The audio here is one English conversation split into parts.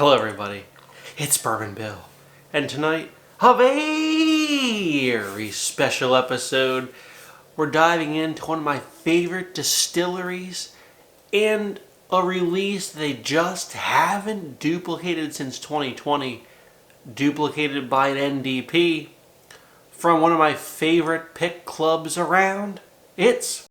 Hello everybody, it's Bourbon Bill, and tonight, a very special episode. We're diving into one of my favorite distilleries and a release they just haven't duplicated since 2020, duplicated by an NDP from one of my favorite pick clubs around. It's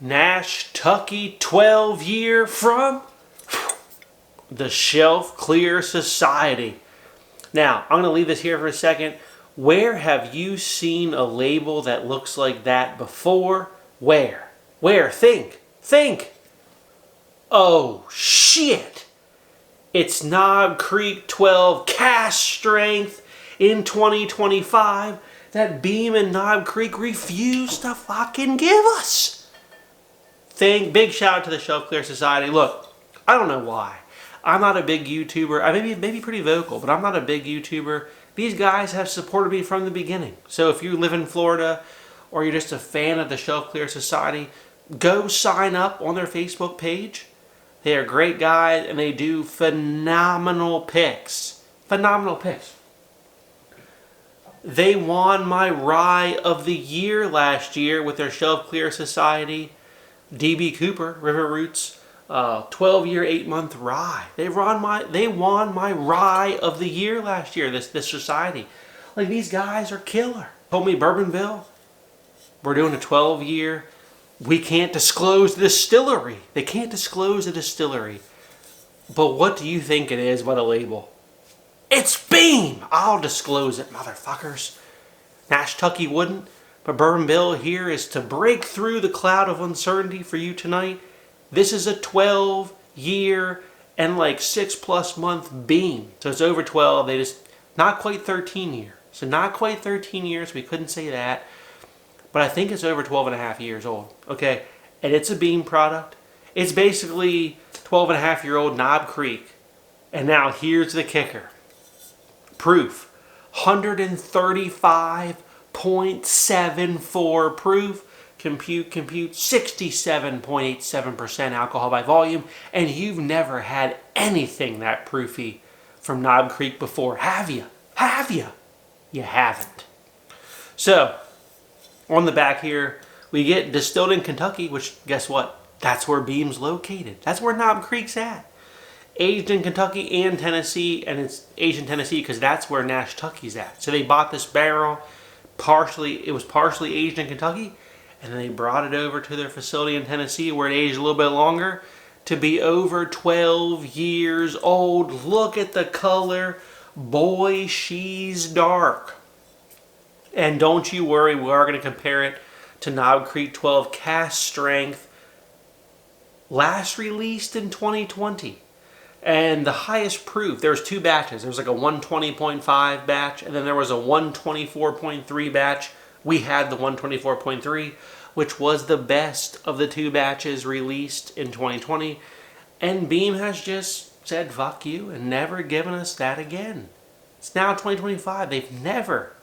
Nashtucky 12yr from the Shelf Clear Society. Now, I'm going to leave this here for a second. Where have you seen a label that looks like that before? Where? Think. Oh, shit. It's Knob Creek 12Cask Strength in 2025 that Beam and Knob Creek refused to fucking give us. Big shout out to the Shelf Clear Society. Look, I don't know why. I'm not a big YouTuber. I may be pretty vocal, but I'm not a big YouTuber. These guys have supported me from the beginning. So if you live in Florida or you're just a fan of the Shelf Clear Society, go sign up on their Facebook page. They are great guys and they do phenomenal picks. Phenomenal picks. They won my Rye of the Year last year with their Shelf Clear Society DB Cooper River Roots 12-year 8-month rye. They won my Rye of the Year last year. This society, like, these guys are killer. Told me, Bourbonville, we're doing a 12-year. We can't disclose the distillery. They can't disclose the distillery. But what do you think it is by the label? It's Beam. I'll disclose it, motherfuckers. Nashtucky wouldn't. But Bourbon Bill here is to break through the cloud of uncertainty for you tonight. This is a 12-year and like 6+ month Beam. So it's over 12. They just, not quite 13 years. So not quite 13 years. We couldn't say that. But I think it's over 12.5 years old. Okay. And it's a Beam product. It's basically 12.5-year-old Knob Creek. And now here's the kicker. Proof. 135.74 proof. Compute 67.87% alcohol by volume, and you've never had anything that proofy from Knob Creek before, have you? You haven't. So on the back here we get distilled in Kentucky, which, guess what, that's where Beam's located. That's where Knob Creek's at. Aged in Kentucky and Tennessee, and it's aged in Tennessee because that's where Nashtucky's at. So they bought this barrel, it was partially aged in Kentucky, and then they brought it over to their facility in Tennessee where it aged a little bit longer to be over 12 years old. Look at the color. Boy, she's dark. And don't you worry, we are going to compare it to Knob Creek 12Cask Strength, last released in 2020. And the highest proof, there was 2 batches. There was like a 120.5 batch, and then there was a 124.3 batch. We had the 124.3, which was the best of the 2 batches released in 2020. And Beam has just said, fuck you, and never given us that again. It's now 2025. They've never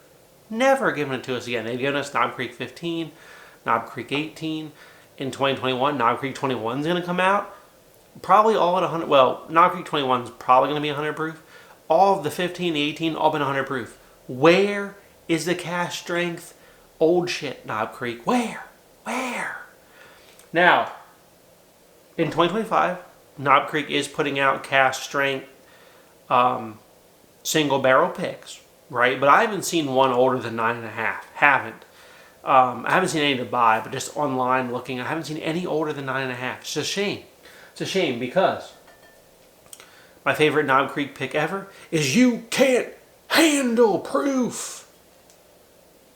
given it to us again. They've given us Knob Creek 15, Knob Creek 18. In 2021, Knob Creek 21 is going to come out. Probably all at 100. Well, Knob Creek 21 is probably going to be 100 proof. All of the 15, the 18, all been 100 proof. Where is the cask strength? Old shit, Knob Creek. Where? Now, in 2025, Knob Creek is putting out cask strength single barrel picks, right? But I haven't seen one older than 9.5. I haven't seen any to buy, but just online looking, I haven't seen any older than 9.5. It's a shame. It's a shame because my favorite Knob Creek pick ever is You Can't Handle Proof.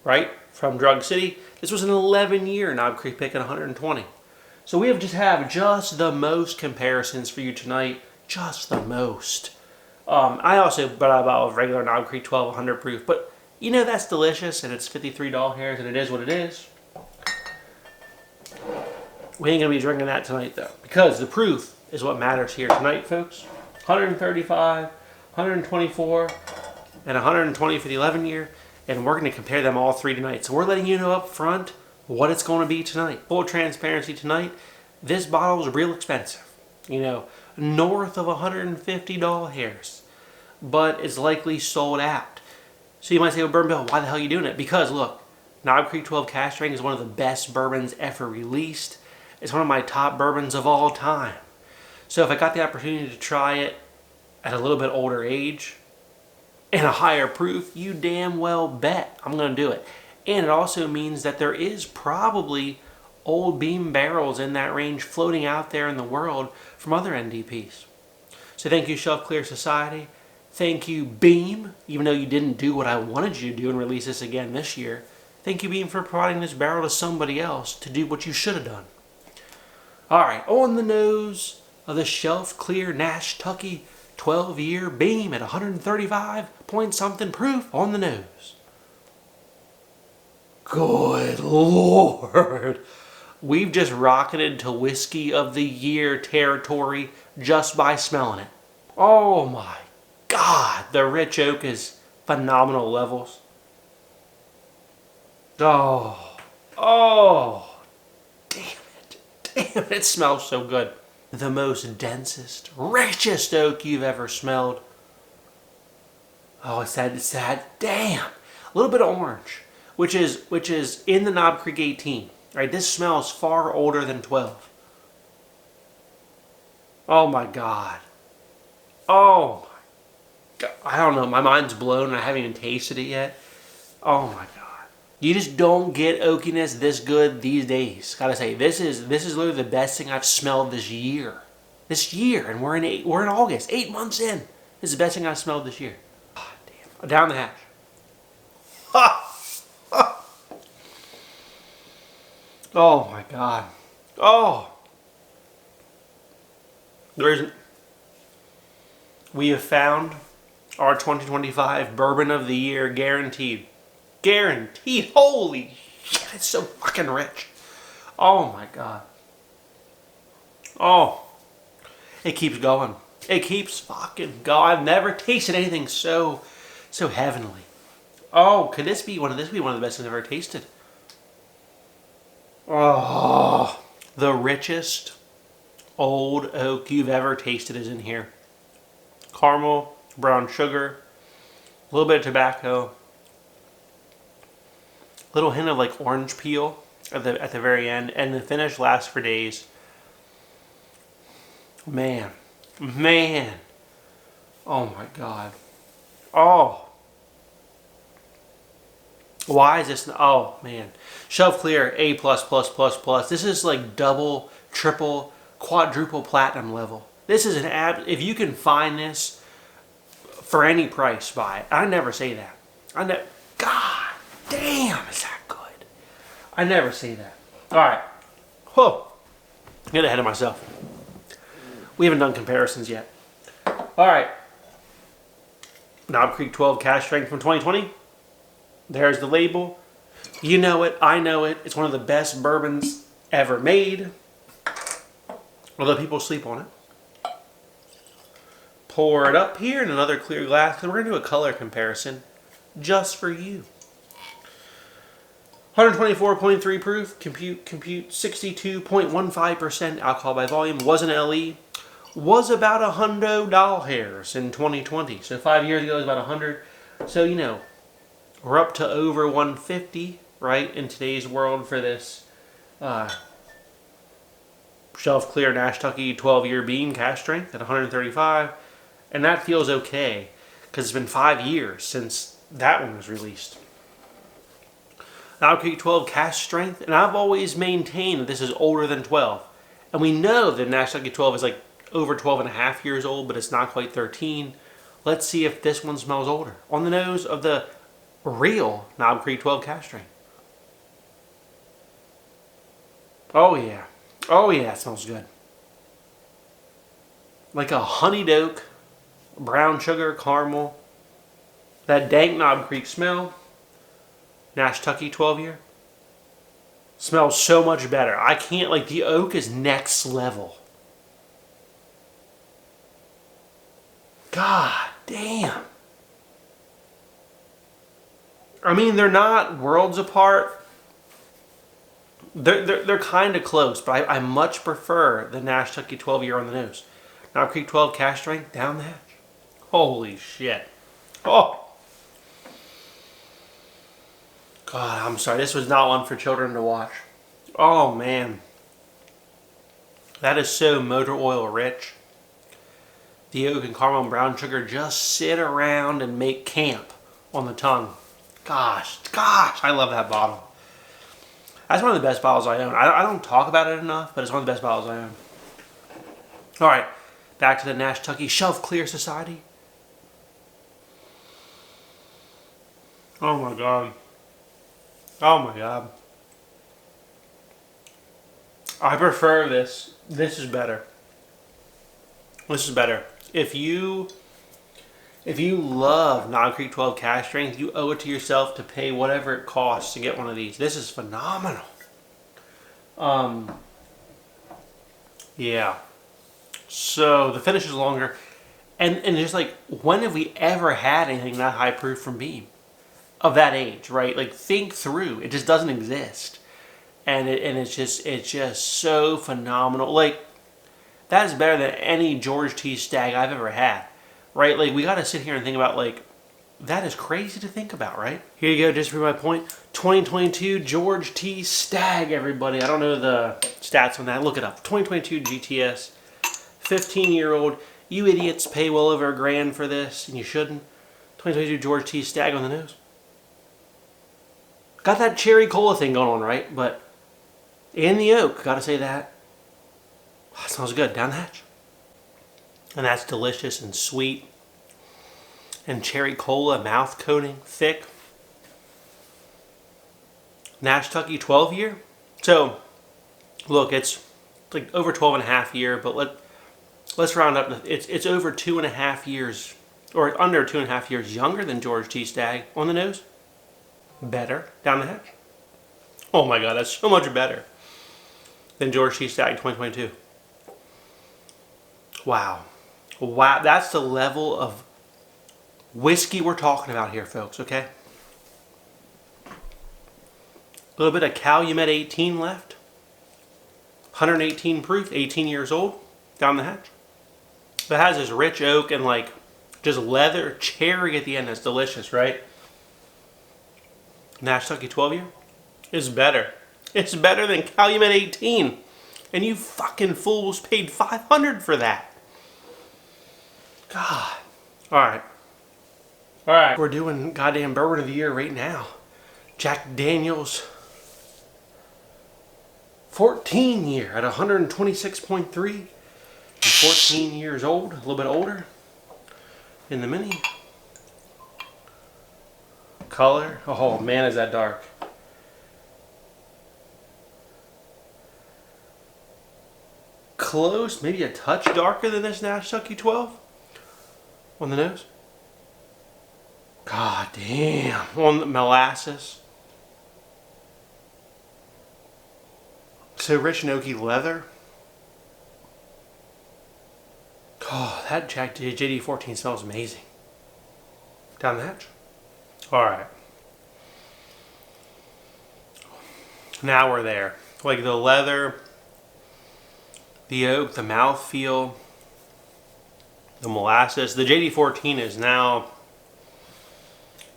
Right? From Drug City. This was an 11-year Knob Creek pick at 120. So we have just the most comparisons for you tonight. Just the most. I also bought a regular Knob Creek 12 100 proof. But you know that's delicious and it's 53 doll hairs and it is what it is. We ain't going to be drinking that tonight though. Because the proof is what matters here tonight, folks. 135, 124, and 120 for the 11 year. And we're going to compare them all three tonight. So we're letting you know up front what it's going to be tonight. Full transparency tonight. This bottle is real expensive. You know, north of $150. But it's likely sold out. So you might say, well, Bourbon Bill, why the hell are you doing it? Because look, Knob Creek 12 Cask Strength is one of the best bourbons ever released. It's one of my top bourbons of all time. So if I got the opportunity to try it at a little bit older age and a higher proof, you damn well bet I'm going to do it. And it also means that there is probably old beam barrels in that range floating out there in the world from other NDPs. So thank you, Shelf Clear Society. Thank you, Beam, even though you didn't do what I wanted you to do and release this again this year. Thank you, Beam, for providing this barrel to somebody else to do what you should have done. All right, on the nose of the Shelf Clear Nashtucky 12-year Beam at 135 point something proof on the nose. Good Lord. We've just rocketed to Whiskey of the Year territory just by smelling it. Oh my God, the rich oak is phenomenal levels. Oh, damn it, it smells so good. The most densest, richest oak you've ever smelled. Oh, it's that, damn. A little bit of orange, which is in the Knob Creek 18. Right, this smells far older than 12. Oh my God. Oh my God. I don't know, my mind's blown and I haven't even tasted it yet. Oh my God. You just don't get oakiness this good these days. Gotta say, this is literally the best thing I've smelled this year. This year, and we're in August, 8 months in. This is the best thing I've smelled this year. Oh, damn. Down the hatch. Oh my God. Oh. We have found our 2025 Bourbon of the Year, guaranteed. Guaranteed. Holy shit, it's so fucking rich. Oh my God. Oh. It keeps going. It keeps fucking going. I've never tasted anything so heavenly. Oh, could this be one of the best I've ever tasted? Oh, the richest old oak you've ever tasted is in here. Caramel, brown sugar, a little bit of tobacco, little hint of like orange peel at the very end, and the finish lasts for days. Man. Oh my God. Oh. Why is this? Oh man. Shelf Clear A++++. This is like double, triple, quadruple platinum level. This is if you can find this for any price, buy it. I never say that. God damn, is that good? I never say that. All right. Whoa. Get ahead of myself. We haven't done comparisons yet. All right. Knob Creek 12 Cask Strength from 2020. There's the label. You know it. I know it. It's one of the best bourbons ever made. Although people sleep on it. Pour it up here in another clear glass. And we're going to do a color comparison just for you. 124.3 proof. Compute 62.15% alcohol by volume. Was an LE. Was about $100 in 2020. So 5 years ago it was about 100. So you know, we're up to over 150, right, in today's world for this Shelf Clear Nashtucky 12-year Beam Cask Strength at 135. And that feels okay, because it's been 5 years since that one was released. Knob Creek 12 Cask Strength, and I've always maintained that this is older than 12. And we know that Nashtucky 12 is like over 12 and a half years old, but it's not quite 13. Let's see if this one smells older. On the nose of the real Knob Creek 12 Cask Strength. Oh yeah. Oh yeah, it smells good. Like a honeyed oak, brown sugar, caramel. That dank Knob Creek smell. Nashtucky 12-year. Smells so much better. I can't, like, the oak is next level. God damn. I mean, they're not worlds apart. They're kind of close, but I much prefer the Nashtucky 12yr on the nose. Knob Creek 12 Cask Strength down the hatch. Holy shit. Oh. God, I'm sorry. This was not one for children to watch. Oh, man. That is so motor oil rich. The oak and caramel and brown sugar just sit around and make camp on the tongue. Gosh, I love that bottle. That's one of the best bottles I own. I don't talk about it enough, but it's one of the best bottles I own. All right, back to the Nashtucky Shelf Clear Society. Oh my God. Oh my God. I prefer this. This is better. This is better. If you love Knob Creek 12 Cask Strength, you owe it to yourself to pay whatever it costs to get one of these. This is phenomenal. Yeah. So the finish is longer, and just like, when have we ever had anything that high proof from Beam of that age, right? Like, think through. It just doesn't exist, and it's just so phenomenal. Like, that is better than any George T. Stag I've ever had, right? Like, we got to sit here and think about, like, that is crazy to think about, right? Here you go, just for my point. 2022 George T. Stag, everybody. I don't know the stats on that. Look it up. 2022 GTS. 15-year-old. You idiots pay well over $1,000 for this, and you shouldn't. 2022 George T. Stag on the nose. Got that cherry cola thing going on, right? But in the oak, gotta say that. Oh, it smells good. Down the hatch. And that's delicious and sweet. And cherry cola, mouth coating, thick. Nashtucky 12yr. So, look, it's like over 12.5 years, but let's round up. It's over 2.5 years, or under 2.5 years younger than George T. Stag on the nose. Better down the hatch. Oh my God, that's so much better than George T. Stag 2022. Wow. Wow, that's the level of whiskey we're talking about here, folks, okay? A little bit of Calumet 18 left. 118 proof, 18 years old, down the hatch. It has this rich oak and like just leather cherry at the end. That's delicious, right? Nashtucky 12yr is better. It's better than Calumet 18. And you fucking fools paid $500 for that. God. Alright. Alright. We're doing goddamn Bourbon of the Year right now. Jack Daniels 14-year at 126.3. 14 years old, a little bit older. In the mini. Color. Oh man, is that dark. Close, maybe a touch darker than this Nashtucky 12 on the nose. God damn. On the molasses. So rich and oaky leather. Oh, that Jack JD14 smells amazing. Down the hatch. Alright. Now we're there. Like the leather, the oak, the mouthfeel, the molasses. The JD14 is now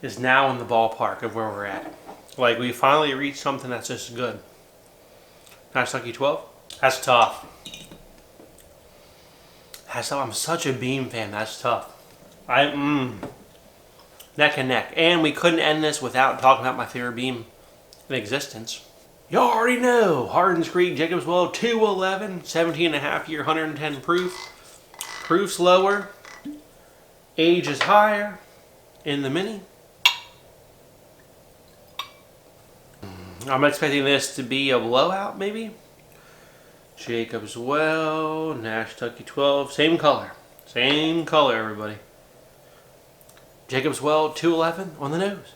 in the ballpark of where we're at. Like, we finally reached something that's just good. Nashtucky 12? That's tough. I'm such a Beam fan. That's tough. Neck and neck. And we couldn't end this without talking about my favorite Beam in existence. You already know. Hardin's Creek, Jacob's Well, 211, 17.5-year, 110 proof. Proof's lower. Age is higher. In the mini. I'm expecting this to be a blowout, maybe. Jacob's Well, Nashtucky 12, same color. Same color, everybody. Jacob's Well, 211 on the nose.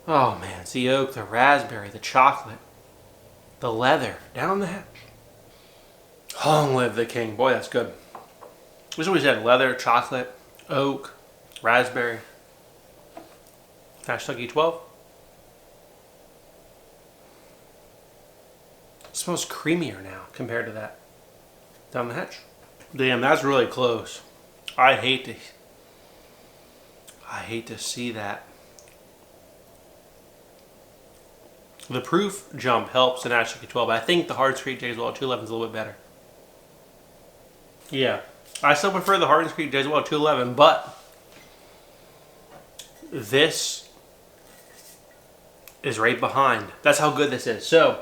Oh man, it's the oak, the raspberry, the chocolate, the leather, down the hatch. Long live the king. Boy, that's good. This is what we said: leather, chocolate, oak, raspberry. Nashtucky 12. It smells creamier now compared to that down the hatch. Damn, that's really close. I hate to see that. The proof jump helps the Nashtucky 12, but I think the Hard Street J-Well 211 is a little bit better. Yeah, I still prefer the Hard Street J-Well 211, but this is right behind. That's how good this is. So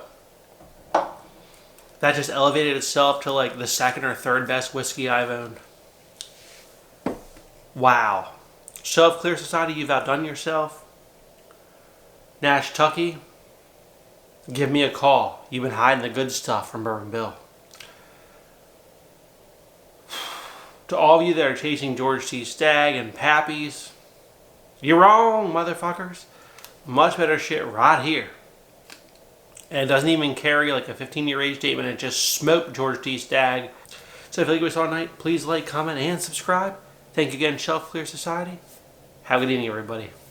that just elevated itself to like the second or third best whiskey I've owned. Wow. Shelf Clear Society, you've outdone yourself. Nashtucky, give me a call. You've been hiding the good stuff from Bourbon Bill. To all of you that are chasing George T. Stagg and Pappy's, you're wrong, motherfuckers. Much better shit right here. And it doesn't even carry like a 15-year age statement. It just smoked George T. Stagg. So if you like what we saw tonight, please like, comment, and subscribe. Thank you again, Shelf Clear Society. Have a good evening, everybody.